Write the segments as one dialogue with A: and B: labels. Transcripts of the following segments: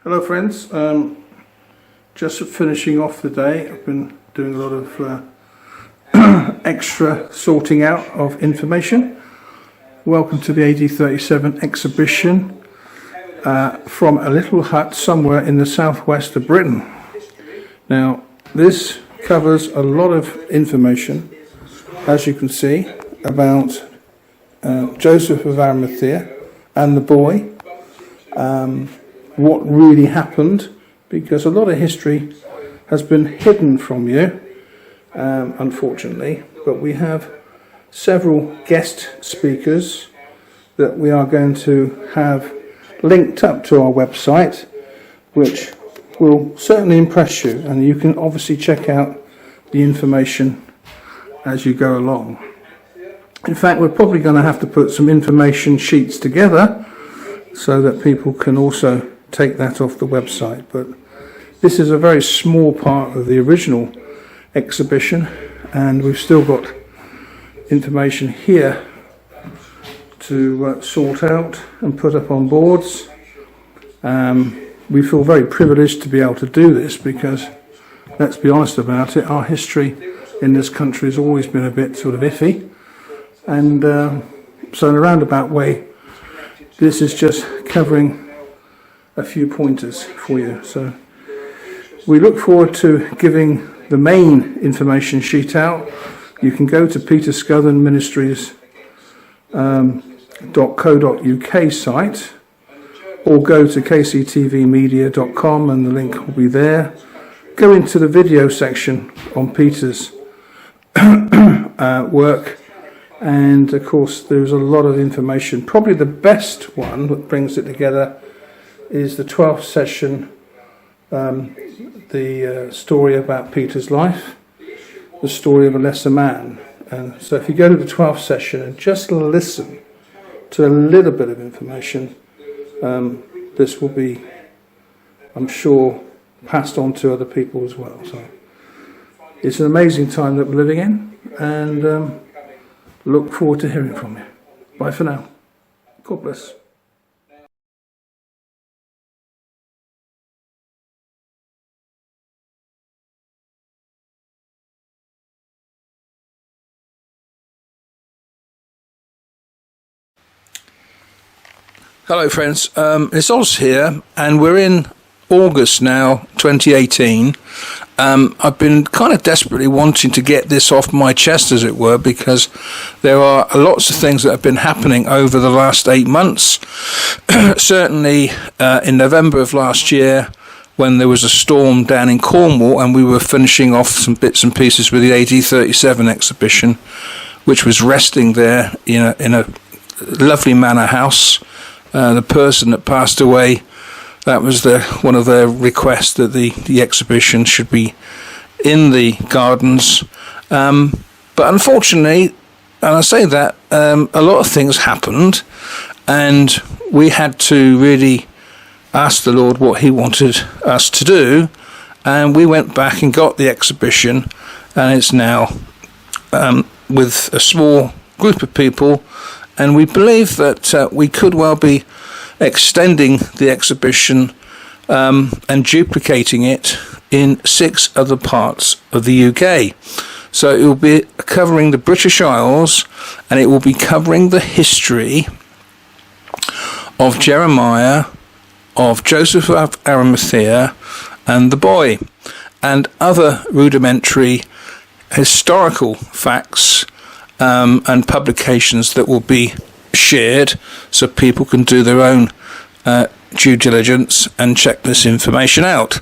A: Hello friends, just finishing off the day. I've been doing a lot of extra sorting out of information. Welcome to the AD 37 exhibition from a little hut somewhere in the southwest of Britain. Now this covers a lot of information, as you can see, about Joseph of Arimathea and the boy. What really happened, because a lot of history has been hidden from you, unfortunately, but we have several guest speakers that we are going to have linked up to our website, which will certainly impress you, and you can obviously check out the information as you go along. In fact, we're probably going to have to put some information sheets together so that people can also take that off the website, but this is a very small part of the original exhibition, and we've still got information here to sort out and put up on boards. We feel very privileged to be able to do this because, let's be honest about it, our history in this country has always been a bit sort of iffy, and so in a roundabout way this is just covering a few pointers for you. So we look forward to giving the main information sheet out. You can go to peterscothenministries.co.uk site, or go to kctvmedia.com and the link will be there. Go into the video section on Peter's work, and of course there's a lot of information. Probably the best one that brings it together is the 12th session, the story about Peter's life, the story of a lesser man. And so if you go to the 12th session and just listen to a little bit of information, this will be, I'm sure, passed on to other people as well. So it's an amazing time that we're living in, and look forward to hearing from you. Bye for now. God bless. Hello friends, it's Oz here, and we're in August now, 2018. I've been kind of desperately wanting to get this off my chest, as it were, because there are lots of things that have been happening over the last 8 months. Certainly in November of last year, when there was a storm down in Cornwall and we were finishing off some bits and pieces with the AD 37 exhibition, which was resting there in a lovely manor house. The person that passed away, that was one of their requests, that the exhibition should be in the gardens. But unfortunately, and I say that, a lot of things happened, and we had to really ask the Lord what he wanted us to do, and we went back and got the exhibition, and it's now with a small group of people. And we believe that we could well be extending the exhibition and duplicating it in 6 other parts of the UK. So it will be covering the British Isles, and it will be covering the history of Jeremiah, of Joseph of Arimathea and the boy, and other rudimentary historical facts and publications that will be shared, so people can do their own due diligence and check this information out.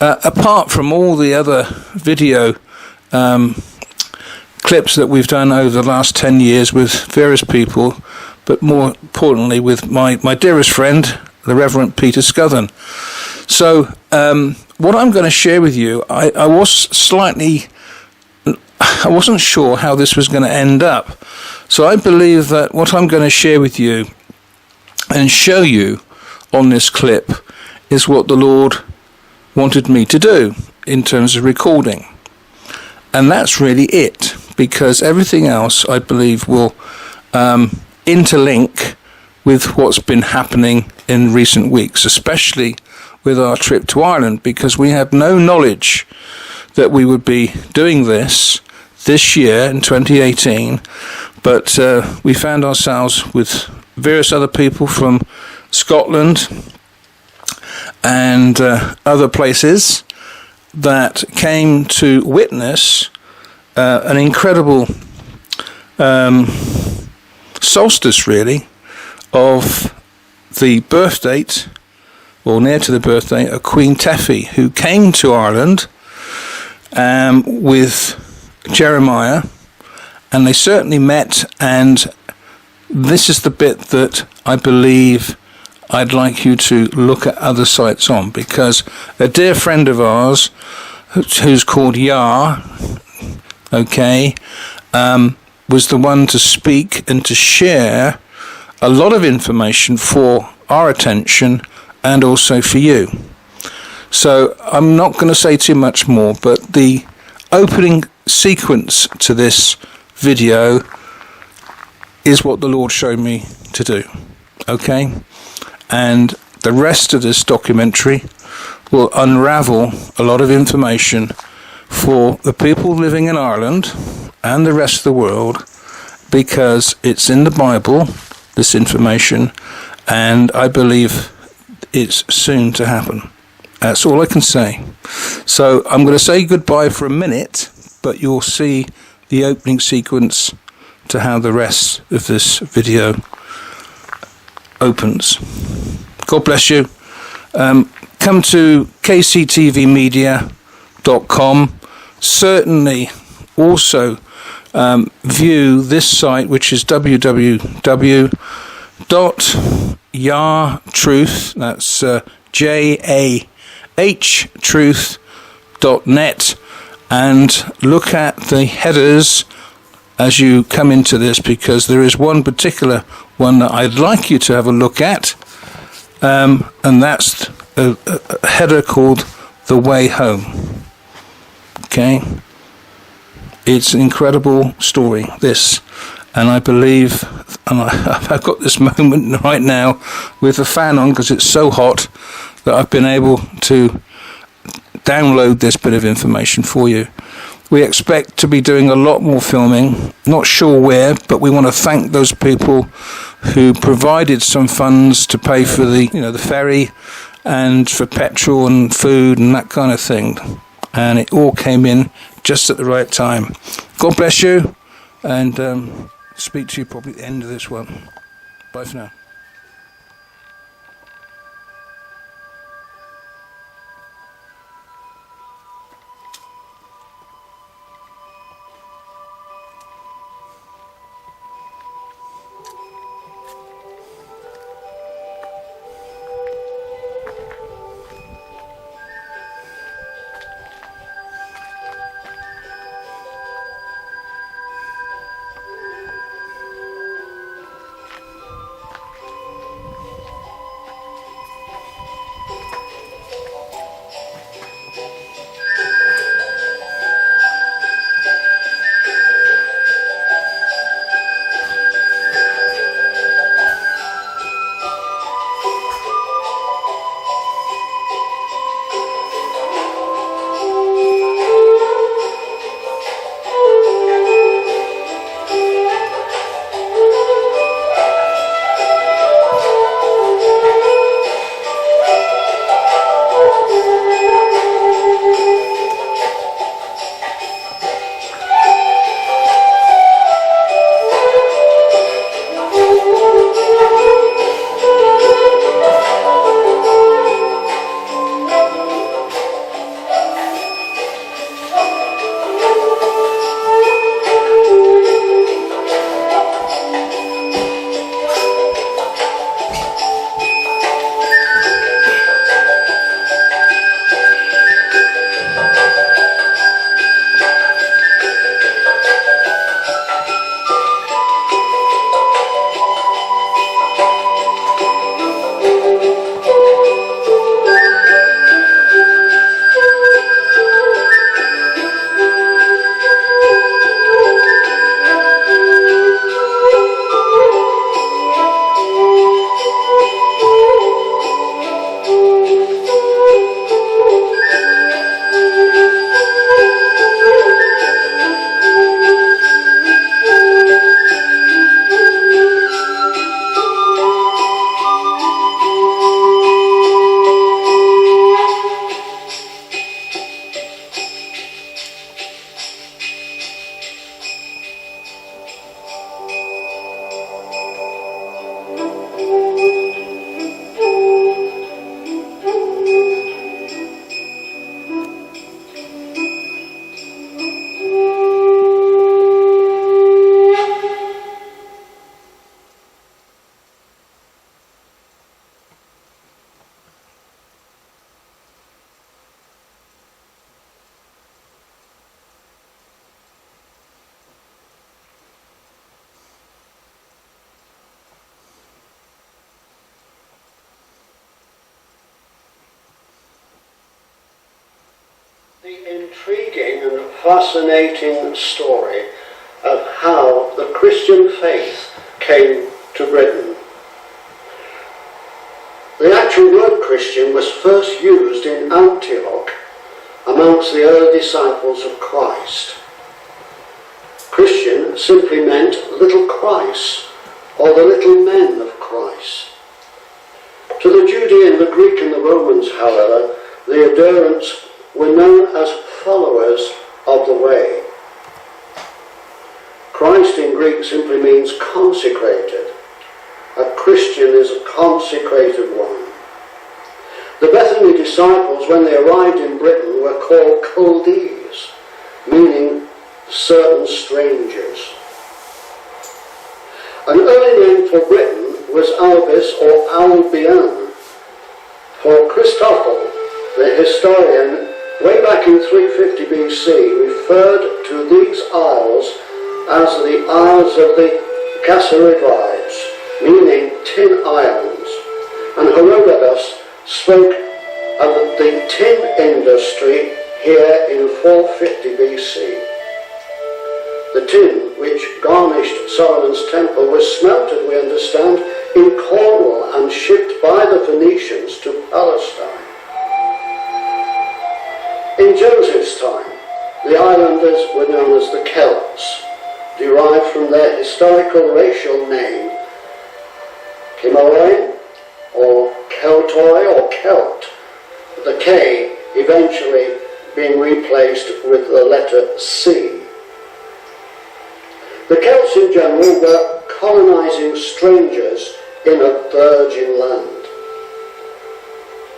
A: Apart from all the other video clips that we've done over the last 10 years with various people, but more importantly with my dearest friend, the Reverend Peter Scothen. So what I'm going to share with you, I wasn't sure how this was going to end up. So I believe that what I'm going to share with you and show you on this clip is what the Lord wanted me to do in terms of recording. And that's really it, because everything else I believe will interlink with what's been happening in recent weeks, especially with our trip to Ireland, because we had no knowledge that we would be doing this year in 2018, but we found ourselves with various other people from Scotland and other places that came to witness an incredible solstice, really, of the birth date, or near to the birth date, of Queen Teiphi, who came to Ireland with Jeremiah, and they certainly met. And this is the bit that I believe I'd like you to look at other sites on, because a dear friend of ours, who's called Yah, was the one to speak and to share a lot of information for our attention and also for you. So I'm not going to say too much more, but the opening sequence to this video is what the Lord showed me to do. Okay? And the rest of this documentary will unravel a lot of information for the people living in Ireland and the rest of the world, because it's in the Bible, this information, and I believe it's soon to happen. That's all I can say. So I'm going to say goodbye for a minute, but you'll see the opening sequence to how the rest of this video opens. God bless you. Come to kctvmedia.com. Certainly also view this site, which is www.jahtruth, that's JAHtruth.net, and look at the headers as you come into this, because there is one particular one that I'd like you to have a look at, and that's a header called The Way Home. Okay? It's an incredible story, this, and I believe, and I've got this moment right now with the fan on because it's so hot that I've been able to download this bit of information for you. We expect to be doing a lot more filming, not sure where, but we want to thank those people who provided some funds to pay for the ferry and for petrol and food and that kind of thing. And it all came in just at the right time. God bless you, and speak to you probably at the end of this one. Bye for now.
B: The intriguing and fascinating story of how the Christian faith came to Britain. The actual word Christian was first used in Antioch amongst the early disciples of Christ. Christian simply meant little Christ, or the little men of Christ. To the Judean, the Greek and the Romans, however, the adherents were known as followers of the way. Christ in Greek simply means consecrated. A Christian is a consecrated one. The Bethany disciples, when they arrived in Britain, were called Chaldees, meaning certain strangers. An early name for Britain was Albis or Albion, for Christophel, the historian, way back in 350 BC, referred to these isles as the Isles of the Cassarivides, meaning tin islands, and Herodotus spoke of the tin industry here in 450 BC. The tin which garnished Solomon's temple was smelted, we understand, in Cornwall and shipped by the Phoenicians to Palestine. In Joseph's time, the islanders were known as the Celts, derived from their historical racial name, Kimoroi, or Keltoi, or Celt, the K eventually being replaced with the letter C. The Celts in general were colonizing strangers in a virgin land.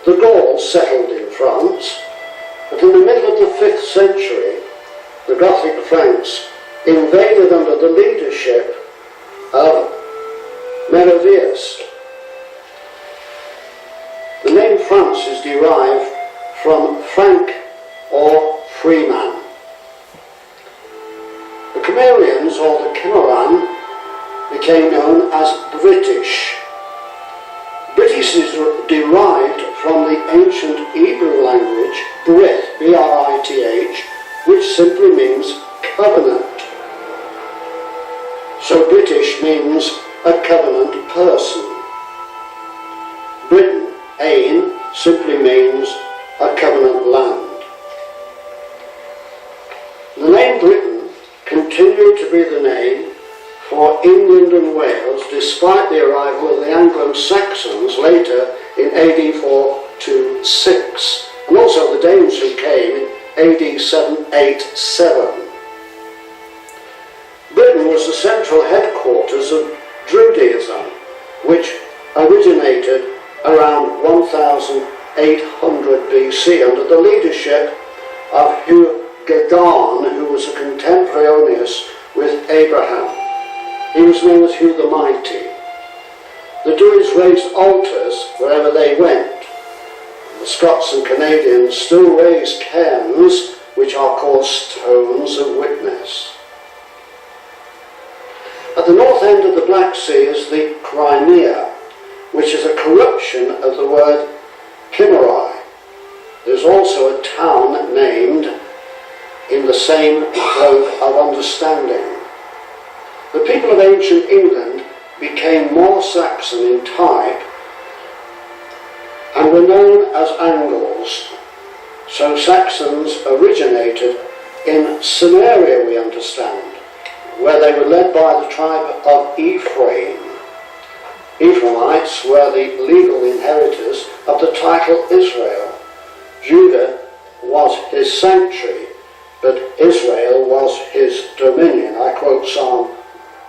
B: The Gauls settled in France, but in the middle of the 5th century, the Gothic Franks invaded under the leadership of Meroveus. The name France is derived from Frank or freeman. The Cimmerians, or the Cimmerian, became known as British. British is derived from the ancient Hebrew language, Brit, B-R-I-T-H, which simply means covenant. So British means a covenant person. Britain, Ain, simply means a covenant land. The name Britain continued to be the name for England and Wales despite the arrival of the Anglo-Saxons later in AD 426, and also the Danes who came in AD 787. Britain was the central headquarters of Druidism, which originated around 1800 BC under the leadership of Hugh Gedon, who was a contemporaneous with Abraham. He was known as Hugh the Mighty. The Druids raised altars wherever they went. The Scots and Canadians still raise cairns, which are called stones of witness. At the north end of the Black Sea is the Crimea, which is a corruption of the word Kimoroi. There's also a town named in the same mode of understanding. The people of ancient England became more Saxon in type and were known as Angles. So Saxons originated in Samaria, we understand, where they were led by the tribe of Ephraim. Ephraimites were the legal inheritors of the title Israel. Judah was his sanctuary, but Israel was his dominion. I quote Psalm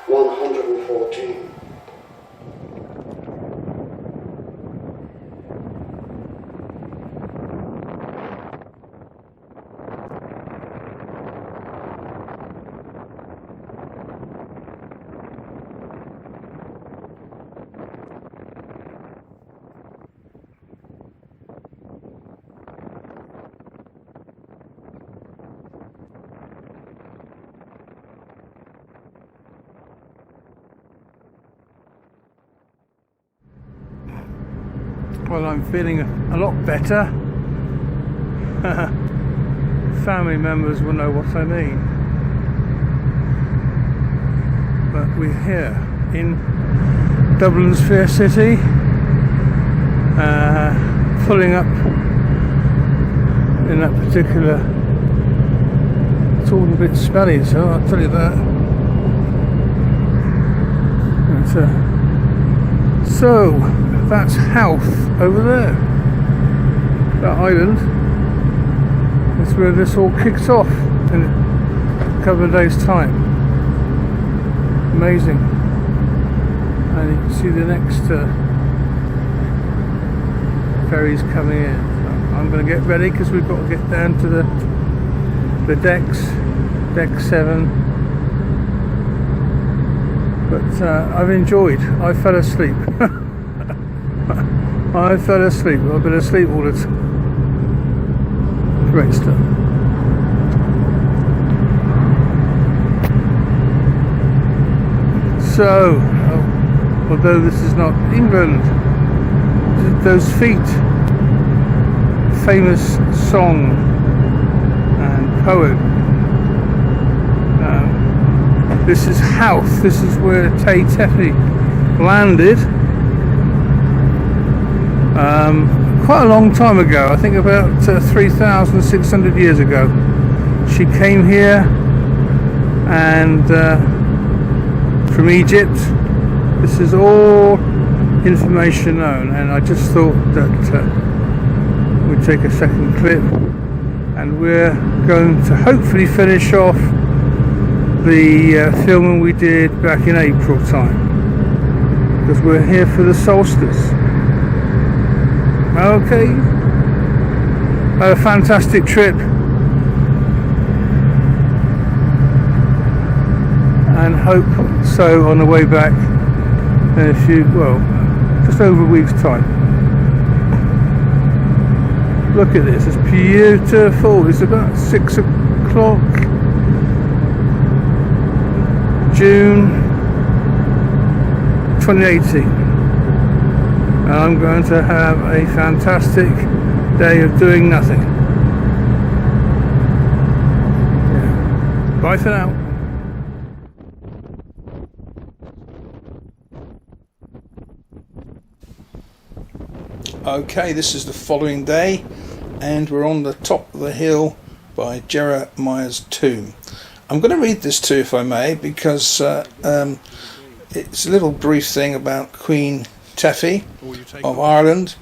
B: 114.
A: Well, I'm feeling a lot better. family members will know what I mean. But we're here in Dublin's fair city, pulling up in that particular. It's all a bit smelly, so I'll tell you that. So that's HOWTH over there. That island. That's where this all kicks off in a couple of days' time. Amazing. And you can see the next ferries coming in. So I'm going to get ready because we've got to get down to the decks, deck 7. But I've enjoyed. I fell asleep. I fell asleep. I've been asleep all the time. Great stuff. So, although this is not England, those feet, famous song and poet. This is HOWTH. This is where Teia Tephi landed quite a long time ago. I think about 3,600 years ago. She came here and from Egypt. This is all information known, and I just thought that we'd take a second clip, and we're going to hopefully finish off the filming we did back in April time, because we're here for the solstice. Okay, had a fantastic trip, and hope so on the way back in a few, well, just over a week's time. Look at this, it's beautiful. It's about 6 o'clock. June 2018, and I'm going to have a fantastic day of doing nothing. Yeah. Bye for now. Okay, this is the following day, and we're on the top of the hill by Jeremiah's tomb. I'm going to read this too, if I may, because it's a little brief thing about Queen Teiphi of Ireland,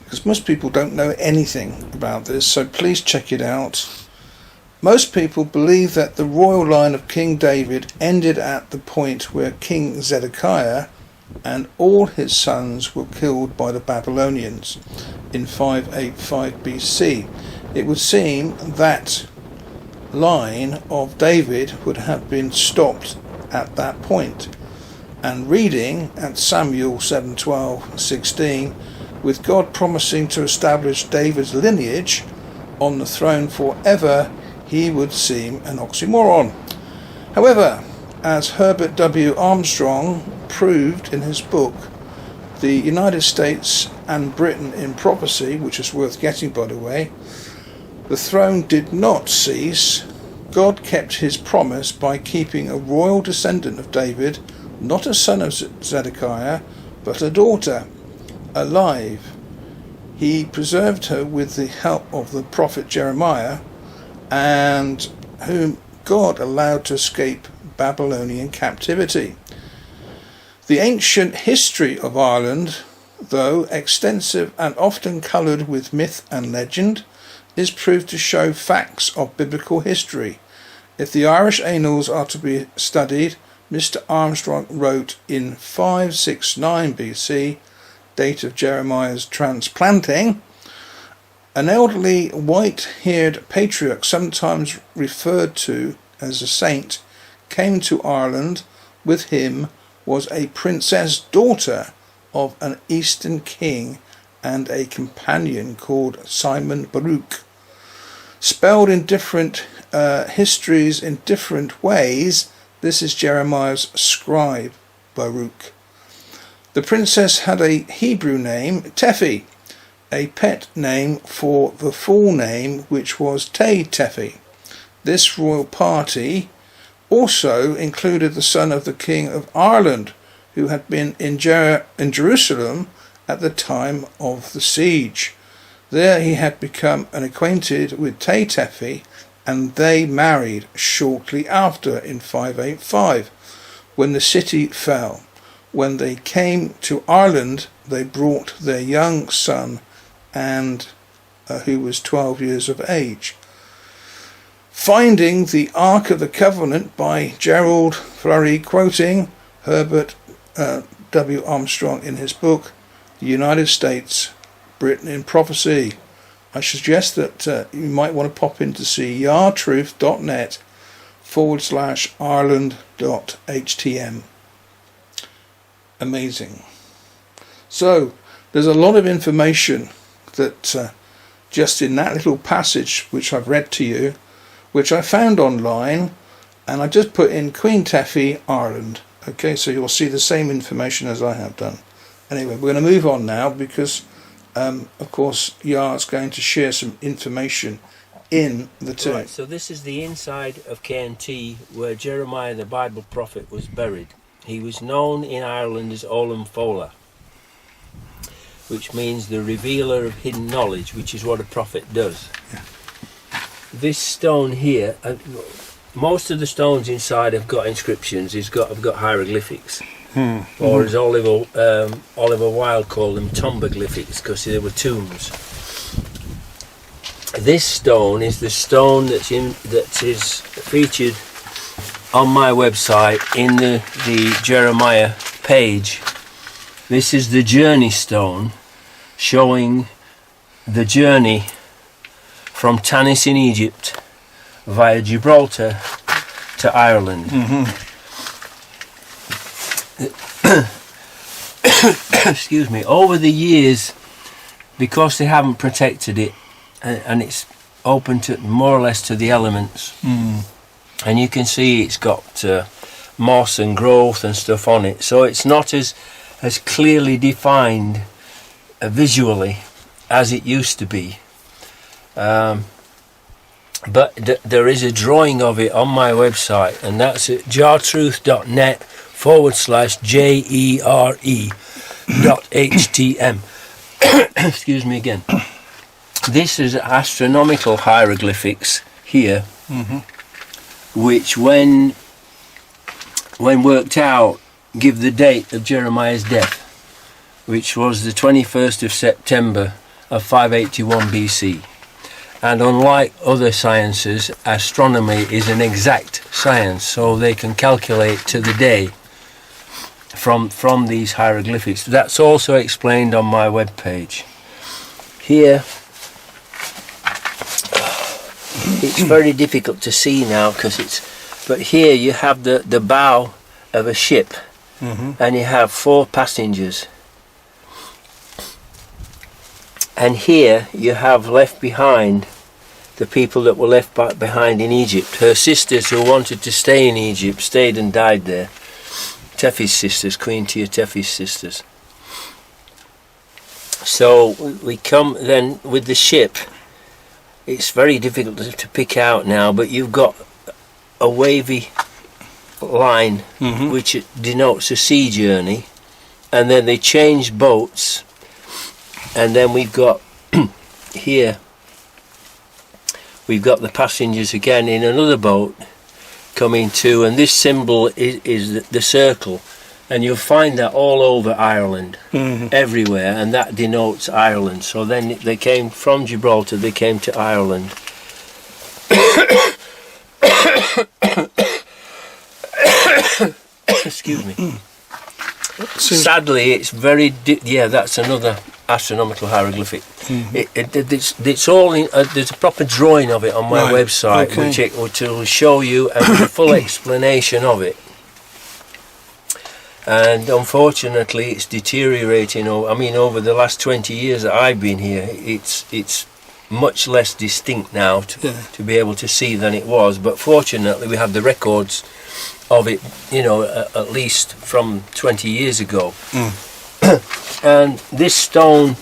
A: because most people don't know anything about this, so please check it out. Most people believe that the royal line of King David ended at the point where King Zedekiah and all his sons were killed by the Babylonians in 585 BC. It would seem that line of David would have been stopped at that point, and reading at Samuel 7:12-16, with God promising to establish David's lineage on the throne forever, he would seem an oxymoron. However, as Herbert W. Armstrong proved in his book The United States and Britain in Prophecy, which is worth getting by the way, the throne did not cease. God kept his promise by keeping a royal descendant of David, not a son of Zedekiah, but a daughter, alive. He preserved her with the help of the prophet Jeremiah, and whom God allowed to escape Babylonian captivity. The ancient history of Ireland, though extensive and often coloured with myth and legend, is proved to show facts of biblical history. If the Irish annals are to be studied, Mr. Armstrong wrote in 569 BC, date of Jeremiah's transplanting, an elderly white-haired patriarch, sometimes referred to as a saint, came to Ireland. With him was a princess daughter of an eastern king and a companion called Simon Baruch. Spelled in different histories in different ways, this is Jeremiah's scribe, Baruch. The princess had a Hebrew name, Teiphi, a pet name for the full name, which was Teia Tephi. This royal party also included the son of the King of Ireland, who had been in Jerusalem at the time of the siege. There he had become acquainted with Teia Tephi, and they married shortly after in 585, when the city fell. When they came to Ireland, they brought their young son, and who was 12 years of age. Finding the Ark of the Covenant by Gerald Flurry, quoting Herbert W. Armstrong in his book, The United States, Britain in Prophecy. I suggest that you might want to pop in to see yartruth.net/Ireland.htm. Amazing. So, there's a lot of information that just in that little passage which I've read to you, which I found online, and I just put in Queen Teia, Ireland. Okay, so you'll see the same information as I have done. Anyway, we're going to move on now because, of course, Yar's going to share some information in the tomb.
C: Right, so this is the inside of KNT where Jeremiah the Bible prophet was buried. He was known in Ireland as Olam Fola, which means the revealer of hidden knowledge, which is what a prophet does.
A: Yeah.
C: This stone here, most of the stones inside have got inscriptions, have got hieroglyphics. Or as Oliver Wilde called them, tomboglyphics, because they were tombs. This stone is the stone that is featured on my website in the Jeremiah page. This is the journey stone, showing the journey from Tanis in Egypt via Gibraltar to Ireland. Excuse me. Over the years, because they haven't protected it, and it's open to more or less to the elements, and you can see it's got moss and growth and stuff on it, so it's not as clearly defined visually as it used to be. But there is a drawing of it on my website, and that's at jartruth.net/JERE.HTM. Excuse me again. This is astronomical hieroglyphics here, which when worked out give the date of Jeremiah's death, which was the 21st of September of 581 BC. And unlike other sciences, astronomy is an exact science, so they can calculate to the day from these hieroglyphics. That's also explained on my webpage. Here, it's very difficult to see now but here you have the bow of a ship, and you have 4 passengers. And here you have left behind the people that were left behind in Egypt. Her sisters who wanted to stay in Egypt stayed and died there. Tephi's sisters, Queen Teia Tephi's sisters. So we come then with the ship. It's very difficult to pick out now, but you've got a wavy line which denotes a sea journey, and then they change boats. And then we've got here, we've got the passengers again in another boat coming to, and this symbol is the circle, and you'll find that all over Ireland, everywhere, and that denotes Ireland. So then they came from Gibraltar, they came to Ireland. Excuse me. Sadly, it's very that's another astronomical hieroglyphic. It's all in, there's a proper drawing of it on my website, which will show you a full explanation of it. And unfortunately, it's deteriorating. Over the last 20 years that I've been here, it's much less distinct now to be able to see than it was. But fortunately, we have the records of it, at least from 20 years ago. And this stone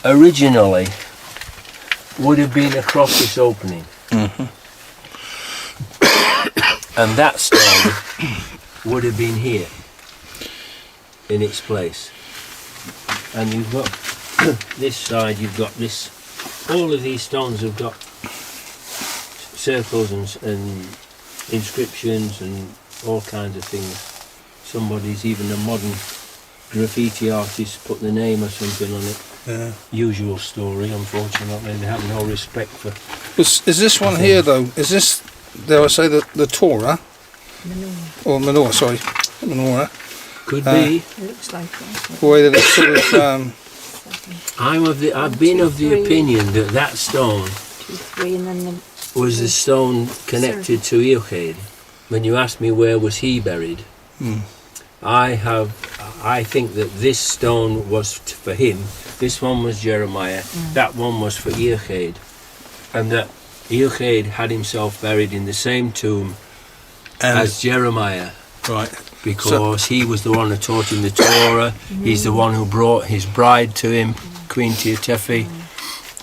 C: originally would have been across this opening. And that stone would have been here in its place. And you've got this side, you've got this, all of these stones have got circles and inscriptions and all kinds of things. Somebody's, even a modern graffiti artist, put the name or something on it.
A: Yeah.
C: Usual story, unfortunately. They have no respect for...
A: Is this one here, though? Is this, dare I say, the Torah?
D: Menorah.
A: Or menorah, sorry. Menorah.
C: Could be.
D: It looks like it.
A: The way that it's sort of...
C: I've been of the opinion that that stone
D: 2, 3, and then the
C: was the stone connected to Eochaid. When you asked me where was he buried, I think that this stone was for him. This one was Jeremiah. That one was for Eochaid, and that Eochaid had himself buried in the same tomb as Jeremiah.
A: Right.
C: Because he was the one who taught him the Torah. He's the one who brought his bride to him, Queen Teia Tephi.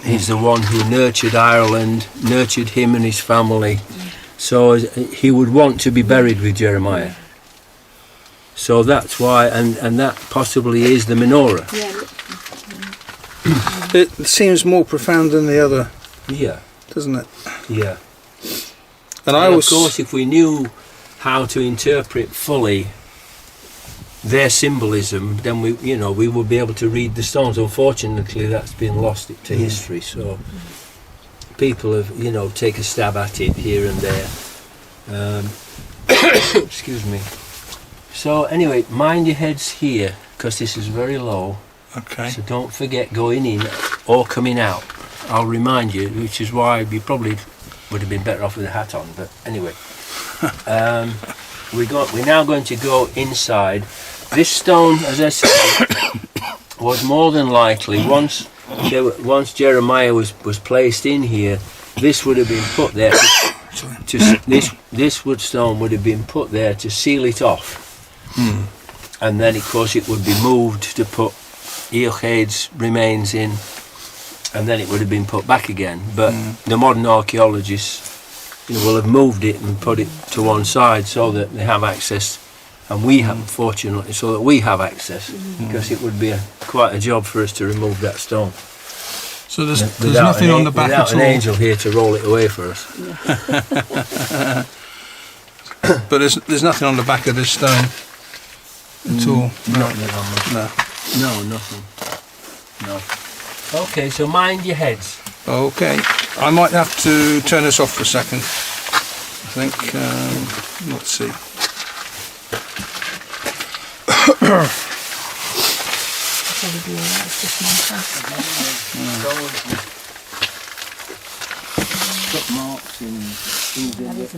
C: He's the one who nurtured Ireland, nurtured him and his family. So he would want to be buried with Jeremiah. So that's why, and that possibly is the menorah.
A: It seems more profound than the other,
C: Yeah,
A: doesn't it?
C: yeah.
A: And
C: And of course, if we knew how to interpret fully their symbolism, then we would be able to read the stones. Unfortunately, that's been lost to history. So people have, take a stab at it here and there. Excuse me. So anyway, mind your heads here, because this is very low.
A: Okay.
C: So don't forget going in or coming out. I'll remind you, which is why you probably would have been better off with a hat on. But anyway, we're now going to go inside. This stone, as I said, was more than likely once Jeremiah was placed in here. This would have been put there. This wood stone would have been put there to seal it off. And then, of course, it would be moved to put Eochaid's remains in, and then it would have been put back again. But the modern archaeologists will have moved it and put it to one side so that they have access, and we have, fortunately, so that we have access, because it would be quite a job for us to remove that stone.
A: So there's nothing on the back at all?
C: Without an angel here to roll it away for us.
A: But there's nothing on the back of this stone at all?
C: No, nothing. No. Okay, so mind your heads.
A: Okay. I might have to turn this off for a second. I think, let's see.
C: Got marks and things in it.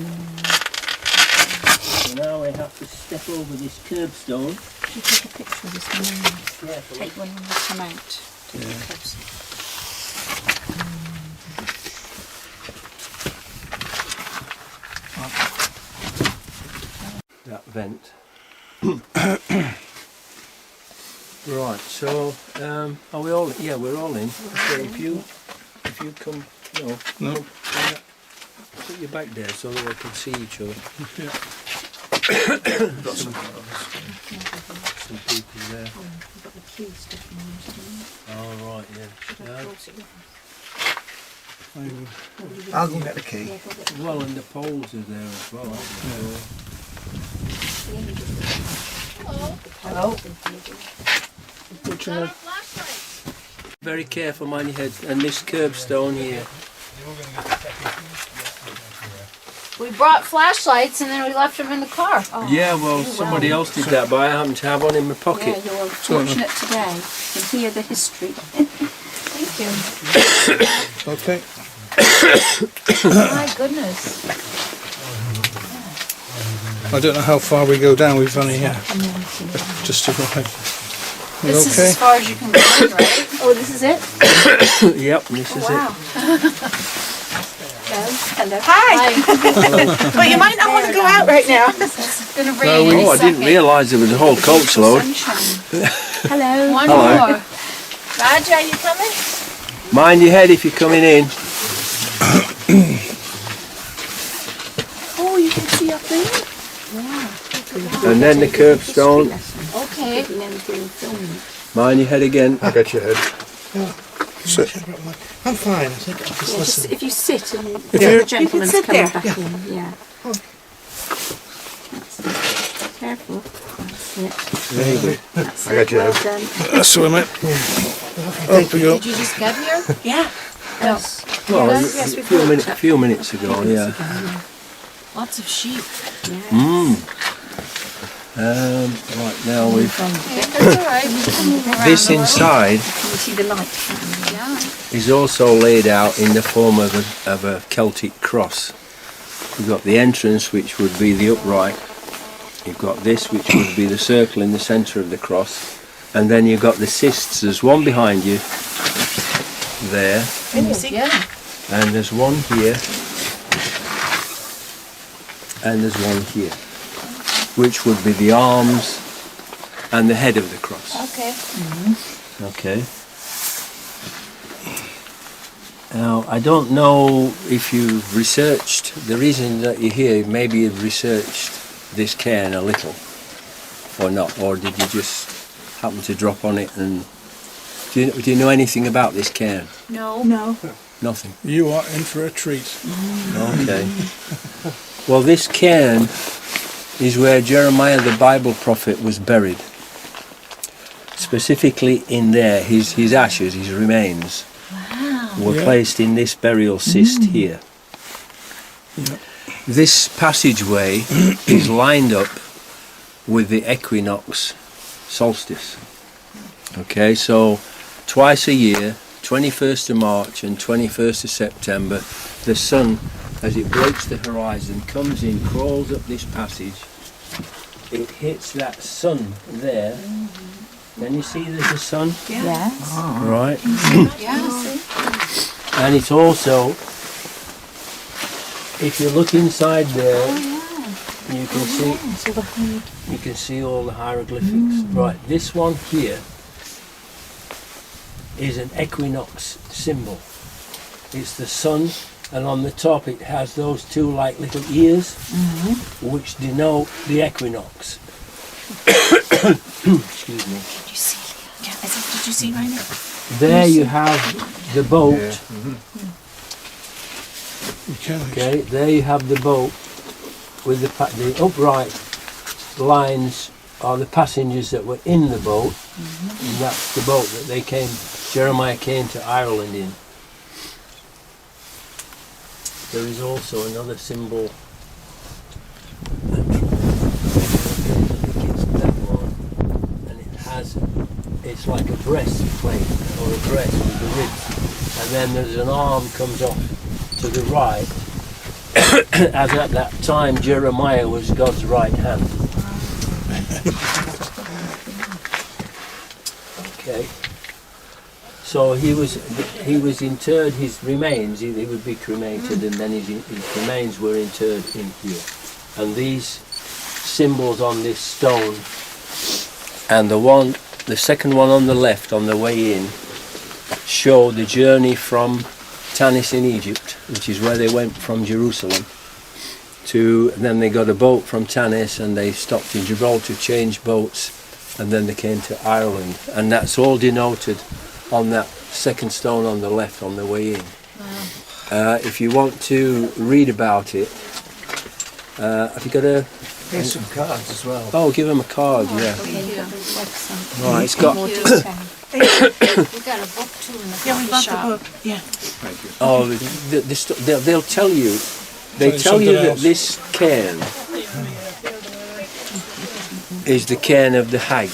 C: So now we have to step over this curbstone.
D: Should you take a picture of this one?
C: Carefully.
D: Take one when you come out. Take it close.
C: That vent. Right, so are we all? Yeah, we're all in. Okay, if you come,
A: No.
C: put your back there so that we can see each other.
A: Got some.
C: Some people there.
D: You've got the key stuff in there.
C: Oh right, yeah.
E: I'll go and get the key.
C: Well, and the poles are there as well, aren't they?
D: Hello.
C: Very careful, mind your heads. And this curbstone here.
F: We brought flashlights and then we left them in the car.
D: Oh,
C: Yeah, well, somebody else did that, but I happen to have one in my
D: yeah,
C: pocket.
D: you're fortunate today. You can hear the history.
F: Thank you.
A: Okay.
F: My goodness.
A: I don't know how far we go down. We've only just arrived.
F: This is
A: Okay.
F: as far as you can go, right? Oh, this is it?
C: Yep, this is
F: Wow.
D: Hello.
F: Hi.
D: But you might not want to go out right now.
F: It's going to rain
C: it.
F: any
C: Oh, I didn't
F: second.
C: realise there was a whole coach load.
D: Sunshine. Hello.
F: One
C: Hello.
F: more. Raj, are you coming?
C: Mind your head if you're coming in.
D: Oh, you can see up there?
C: And then the curbstone.
F: Okay.
C: Mind your head again.
A: I got your head.
E: I'm fine. I think I'll just listen.
D: If you sit and
A: you-
D: the gentleman's
G: sit
D: coming
G: there.
D: back in, yeah. Careful. That's it.
C: Very good.
D: That's
A: I got you.
D: Well done.
A: Let's swim it. Up we go.
F: Did you just get here?
G: Yeah.
F: Yes.
C: Well,
D: Yes,
C: a few minutes ago, yeah.
F: Lots of sheep.
C: Right now we've
F: That's alright.
C: this inside
D: Can you see the light?
F: Yeah.
C: is also laid out in the form of a Celtic cross. You've got the entrance, which would be the upright. You've got this, which would be the circle in the centre of the cross. And then you've got the cists. There's one behind you, there,
G: Can you see?
F: Yeah.
C: and there's one here, and there's one here, which would be the arms and the head of the cross.
F: Okay.
C: Okay. Now, I don't know if you've researched, the reason that you're here, maybe you've researched this cairn a little, or not, or did you just happen to drop on it and... Do you know anything about this cairn?
F: No.
G: No.
C: Nothing.
A: You are in for a treat.
C: Okay. Well, this cairn is where Jeremiah the Bible prophet was buried. Specifically in there, his ashes, his remains, were
A: Yeah.
C: placed in this burial cyst here.
A: Yeah.
C: This passageway is lined up with the equinox solstice. Okay, so twice a year, 21st of March and 21st of September, the sun, as it breaks the horizon, comes in, crawls up this passage. It hits that sun there. Can you see there's a sun?
D: Yes.
C: Right.
F: Yeah.
C: And it's also, if you look inside there, you can see all the hieroglyphics. Right, this one here is an equinox symbol. It's the sun, and on the top it has those two like little ears, which denote the equinox. Excuse me.
G: Did you see? Yeah. Did you see right now?
C: There you have the boat. Okay, there you have the boat with the upright lines are the passengers that were in the boat, and that's the boat that Jeremiah came to Ireland in. There is also another symbol. I think it's that one, and it's like a breastplate or a breast with the ribs, and then there's an arm comes off to the right, as at that time Jeremiah was God's right hand. Okay. So he was interred. His remains, he would be cremated, and then his remains were interred in here. And these symbols on this stone, and the second one on the left on the way in, show the journey from Tanis in Egypt, which is where they went from Jerusalem, and then they got a boat from Tanis and they stopped in Gibraltar, changed boats, and then they came to Ireland. And that's all denoted on that second stone on the left on the way in. If you want to read about it, have you got a...
E: Here's some cards as well.
C: Oh, give him a card, yeah.
D: Website.
C: Right, it's got...
F: We got a book too in the
G: Yeah, we
F: coffee
G: bought
F: shop.
G: the book. Yeah.
C: Oh, they'll tell you. They tell you that this cairn is the cairn of the hag.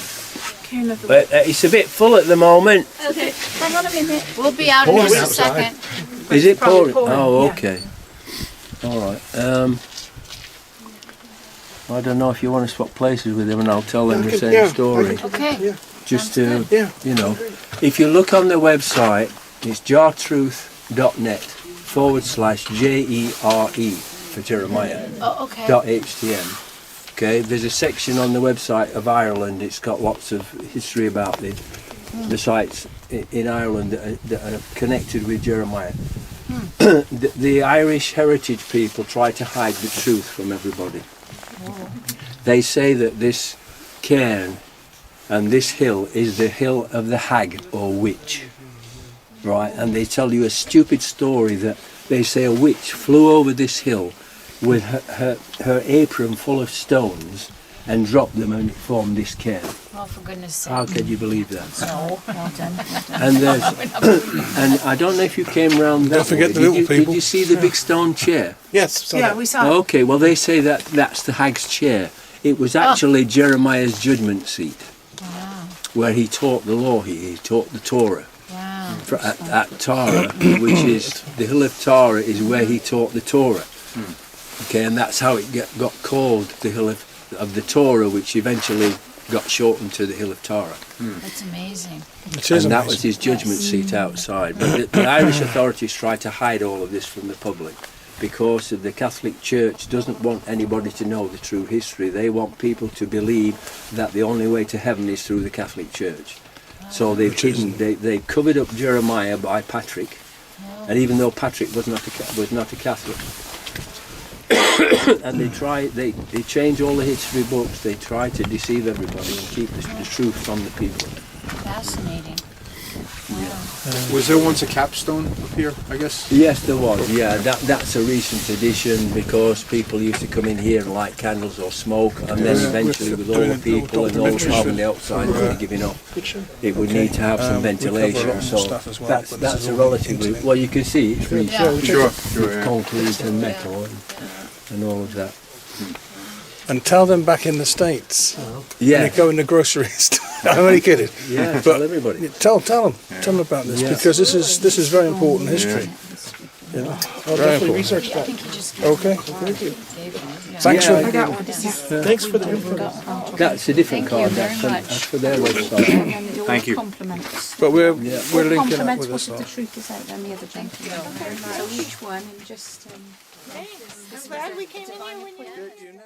G: Cairn of the
C: But it's a bit full at the moment.
G: Okay. Hang on a minute.
F: We'll be out in
E: Pouring
F: just a
E: outside.
F: second.
C: Is it pouring?
G: pouring,
C: Oh,
G: yeah.
C: okay. All right. I don't know if you want to swap places with him, and I'll tell them the same story.
F: Okay.
C: Just to,
E: Yeah.
C: you know, if you look on the website, it's jartruth.net/JERE for Jeremiah.
F: Oh, okay.
C: .htm. Okay, there's a section on the website of Ireland. It's got lots of history about the sites in Ireland that are connected with Jeremiah. The Irish heritage people try to hide the truth from everybody. They say that this cairn and this hill is the hill of the hag or witch, right? And they tell you a stupid story that they say a witch flew over this hill with her apron full of stones and dropped them, and it formed this cairn.
F: Oh, for goodness sake.
C: How can you believe that?
F: No, well done.
C: And there's, and I don't know if you came round that
E: Don't forget
C: way.
E: the little people.
C: Did you see the big stone chair?
E: Yes.
G: Yeah, we saw.
C: Okay, well they say that that's the hag's chair. It was actually Jeremiah's judgment seat, where he taught the law. He taught the Torah.
F: Wow.
C: At Tara, which is the hill of Tara, is where he taught the Torah. Okay, and that's how it got called the hill of the Torah, which eventually got shortened to the hill of Tara.
F: That's amazing.
E: It is
C: And that
E: amazing.
C: was his judgment seat outside. But the Irish authorities try to hide all of this from the public because the Catholic Church doesn't want anybody to know the true history. They want people to believe that the only way to heaven is through the Catholic Church. So they've hidden, they covered up Jeremiah by Patrick, and even though Patrick was not a Catholic, and they change all the history books. They try to deceive everybody and keep the truth from the people.
F: Fascinating.
H: Was there once a capstone up here, I guess?
C: Yes, there was. Yeah, that's a recent addition because people used to come in here and light candles or smoke, and then eventually with all the people and all the carbon dioxide giving up, it would need to have some ventilation. So that's a relatively well. You can see it's really
H: Sure.
C: concrete and metal and all of that.
E: And tell them back in the States.
C: Yeah,
E: When they go in the grocery store. I'm only kidding.
C: yeah.
E: But
C: Tell everybody.
E: tell them about this because this is very important history. You know,
B: I'll definitely research that.
E: Okay.
C: Thanks for
B: Thanks for the info.
C: that's a different card. That's for their website.
H: Thank you.
D: Compliments.
E: But we're
D: All
E: linking up
D: compliments
E: with
D: what
E: this.
D: if the truth is out than the other gentleman. So each one and just.
G: I'm glad we came in here when you.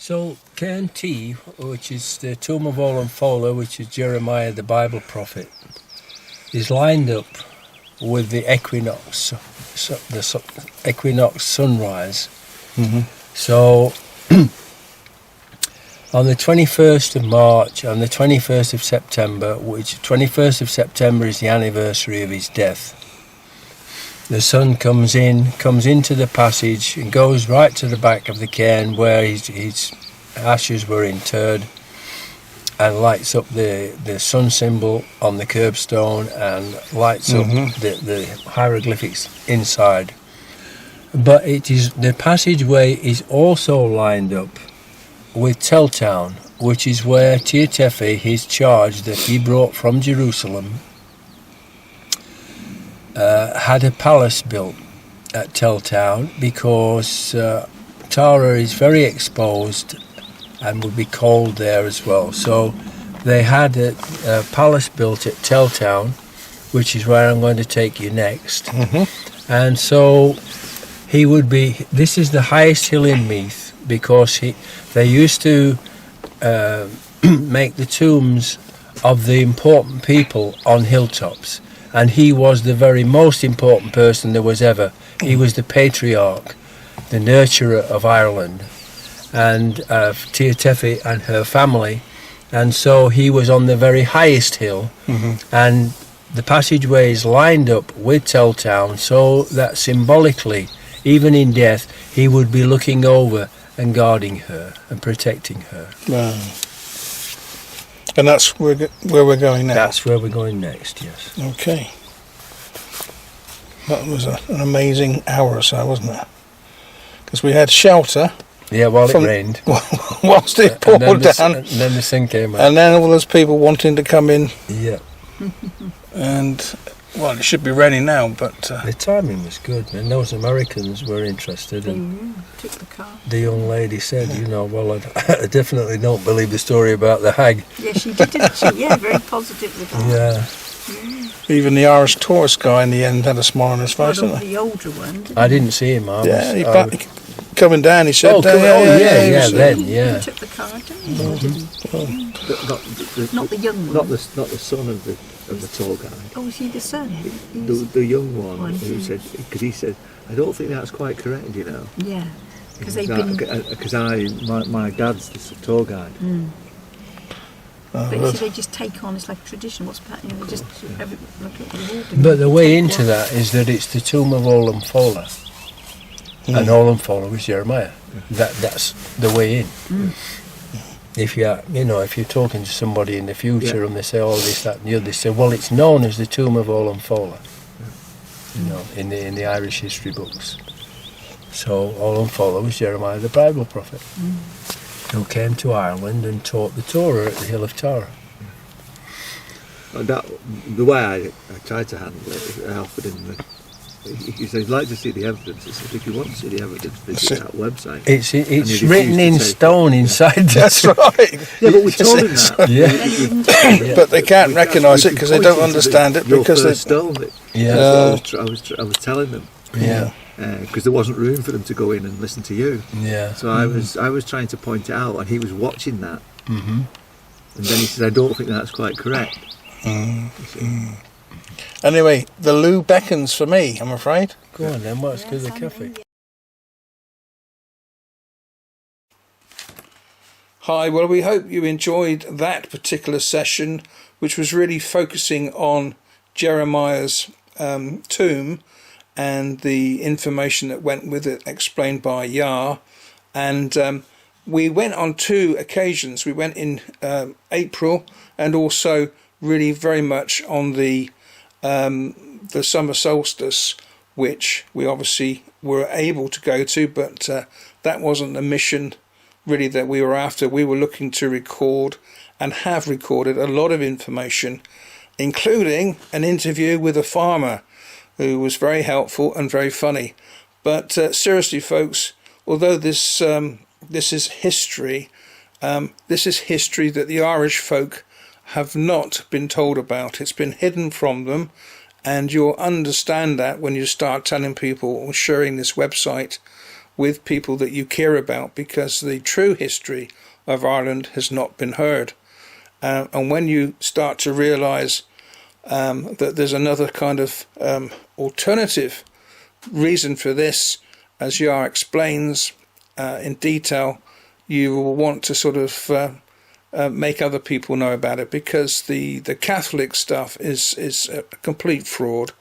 C: So Cairn T, which is the tomb of Olin Fowler, which is Jeremiah the Bible prophet, is lined up with the equinox, equinox sunrise. So on the 21st of March and the 21st of September, which 21st of September is the anniversary of his death, the sun comes into the passage and goes right to the back of the cairn where his ashes were interred, and lights up the sun symbol on the curbstone and lights up the hieroglyphics inside. But the passageway is also lined up with Telltown, which is where Teia Tephi, his charge that he brought from Jerusalem, had a palace built at Telltown because Tara is very exposed and would be cold there as well. So they had a palace built at Telltown, which is where I'm going to take you next. And so he would be, this is the highest hill in Meath because they used to make the tombs of the important people on hilltops. And he was the very most important person there was ever. He was the patriarch, the nurturer of Ireland, and of Teia Tephi and her family. And so he was on the very highest hill, and the passageway is lined up with Telltown so that symbolically, even in death, he would be looking over and guarding her and protecting her.
E: Wow. And that's where we're going now.
C: That's where we're going next, yes.
E: Okay. That was an amazing hour or so, wasn't it? Because we had shelter
C: Yeah, while it
E: From-
C: rained.
E: whilst it poured
C: and
E: down,
C: then the sun came out.
E: and then all those people wanting to come in,
C: Yeah,
E: and well, it should be raining now, but
C: the timing was good, and those Americans were interested, and
D: Took the car.
C: the young lady said, well, I definitely don't believe the story about the hag.
D: Yeah, she did, didn't she? Yeah, very positive with that.
C: Yeah,
E: even the Irish tourist guy in the end had a smile on his face, didn't he?
D: The older one.
C: I didn't see him.
E: Yeah, he coming down, he said.
C: Oh,
E: yeah,
C: then, yeah.
D: He took the car, didn't he? Or didn't he? Not the young one.
I: Not the son of the tour guide.
D: Oh, is he the son?
I: The young one
D: One,
I: who
D: yeah.
I: said, because he said, I don't think that's quite correct, you know.
D: Yeah, because they've been.
I: Because my dad's the tour guide.
D: But you see, they just take on, it's like tradition. What's happening? They just
C: But the way into that is that it's the tomb of Olam Fola, and Olam Fola was Jeremiah. That's the way in. If you're talking to somebody in the future and they say all this, that, and the other, they say, well, it's known as the tomb of Olam Fola. In the Irish history books. So Olam Fola was Jeremiah the Bible prophet, who came to Ireland and taught the Torah at the Hill of Torah.
I: The way I tried to handle it, I offered him he said he'd like to see the evidence. I said, if you want to see the evidence, visit that website.
C: It's written in stone inside.
A: That's right.
I: Yeah, but we told him that.
C: Yeah.
A: But they can't recognise it because they don't understand it because they
I: stole it.
C: Yeah.
I: I was telling them.
C: Yeah.
I: Because there wasn't room for them to go in and listen to you.
C: Yeah.
I: So I was trying to point it out, and he was watching that. And then he said, I don't think that's quite correct.
A: Anyway, the loo beckons for me, I'm afraid.
C: Go on then, let's do the coffee.
A: Hi, well, we hope you enjoyed that particular session, which was really focusing on Jeremiah's tomb and the information that went with it, explained by Yah. And we went on 2 occasions. We went in April, and also really very much on the summer solstice, which we obviously were able to go to, but that wasn't the mission really that we were after. We were looking to record and have recorded a lot of information, including an interview with a farmer who was very helpful and very funny. But seriously, folks, although this is history, this is history that the Irish folk have not been told about. It's been hidden from them, and you'll understand that when you start telling people or sharing this website with people that you care about, because the true history of Ireland has not been heard. And when you start to realise that there's another kind of alternative reason for this, as Yar explains in detail, you will want to sort of make other people know about it, because the Catholic stuff is a complete fraud.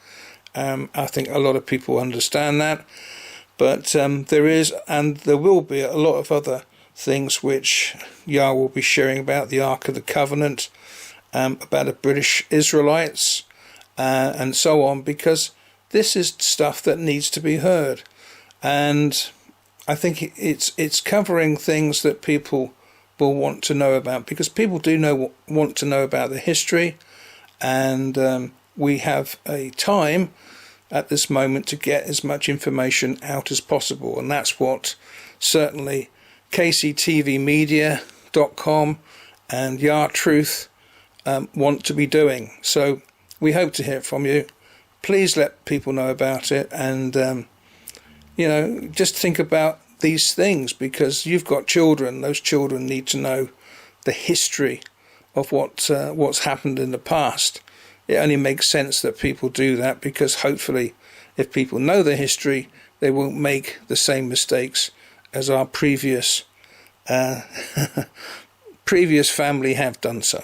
A: I think a lot of people understand that, but there is and there will be a lot of other things which Yah will be sharing about the Ark of the Covenant, about the British Israelites, and so on, because this is stuff that needs to be heard. And I think it's covering things that people will want to know about, because people do want to know about the history, and we have a time at this moment to get as much information out as possible, and that's what certainly kctvmedia.com and YarTruth want to be doing. So we hope to hear from you. Please let people know about it, and just think about these things, because you've got children. Those children need to know the history of what's happened in the past. It only makes sense that people do that, because hopefully if people know the history, they won't make the same mistakes as our previous family have done so.